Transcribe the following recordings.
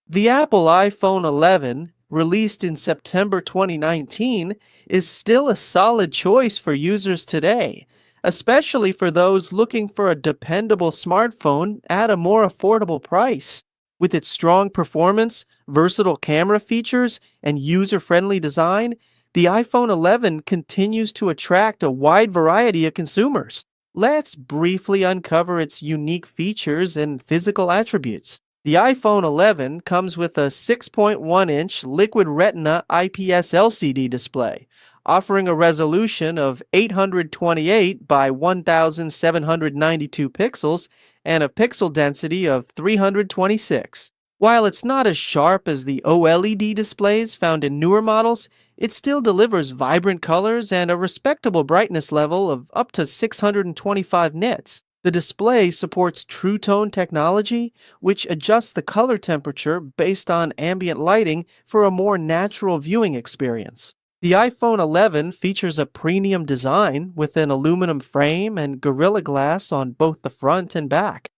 The Apple iPhone 11, released in September 2019, is still a solid choice for users today, especially for those looking for a dependable smartphone at a more affordable price. With its strong performance, versatile camera features, and user friendly design, the iPhone 11 continues to attract a wide variety of consumers. Let's briefly uncover its unique features and physical attributes. The iPhone 11 comes with a 6.1-inch Liquid Retina IPS LCD display, offering a resolution of 828 by 1792 pixels and a pixel density of 326. While it's not as sharp as the OLED displays found in newer models, it still delivers vibrant colors and a respectable brightness level of up to 625 nits. The display supports True Tone technology, which adjusts the color temperature based on ambient lighting for a more natural viewing experience. The iPhone 11 features a premium design with an aluminum frame and Gorilla Glass on both the front and back.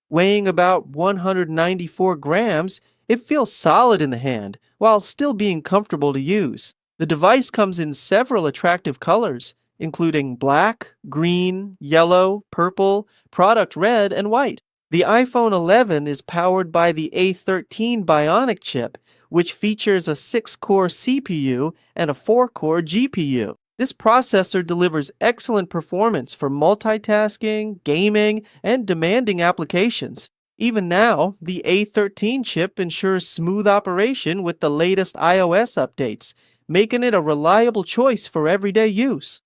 Weighing about 194 grams, it feels solid in the hand while still being comfortable to use. The device comes in several attractive colors, including black, green, yellow, purple, product red, and white. The iPhone 11 is powered by the A13 Bionic chip, which features a 6-core CPU and a 4-core GPU. This processor delivers excellent performance for multitasking, gaming, and demanding applications. Even now, the A13 chip ensures smooth operation with the latest iOS updates, making it a reliable choice for everyday use.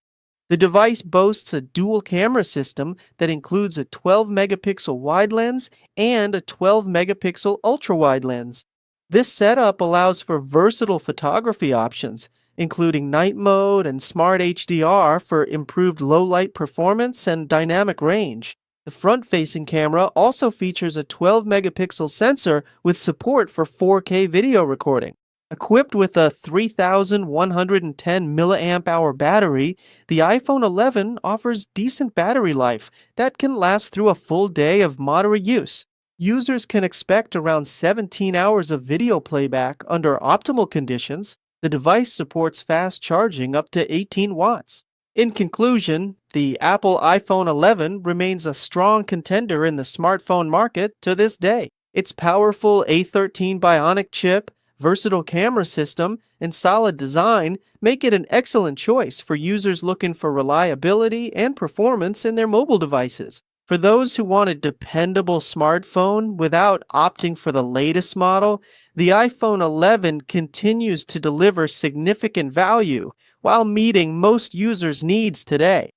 The device boasts a dual camera system that includes a 12 megapixel wide lens and a 12 megapixel ultra wide lens. This setup allows for versatile photography options, including night mode and smart HDR for improved low light performance and dynamic range. The front facing camera also features a 12 megapixel sensor with support for 4K video recording. Equipped with a 3110 milliamp hour battery, the iPhone 11 offers decent battery life that can last through a full day of moderate use. Users can expect around 17 hours of video playback under optimal conditions. The device supports fast charging up to 18 watts. In conclusion, the Apple iPhone 11 remains a strong contender in the smartphone market to this day. Its powerful A13 Bionic chip, versatile camera system, and solid design make it an excellent choice for users looking for reliability and performance in their mobile devices. For those who want a dependable smartphone without opting for the latest model, the iPhone 11 continues to deliver significant value while meeting most users' needs today.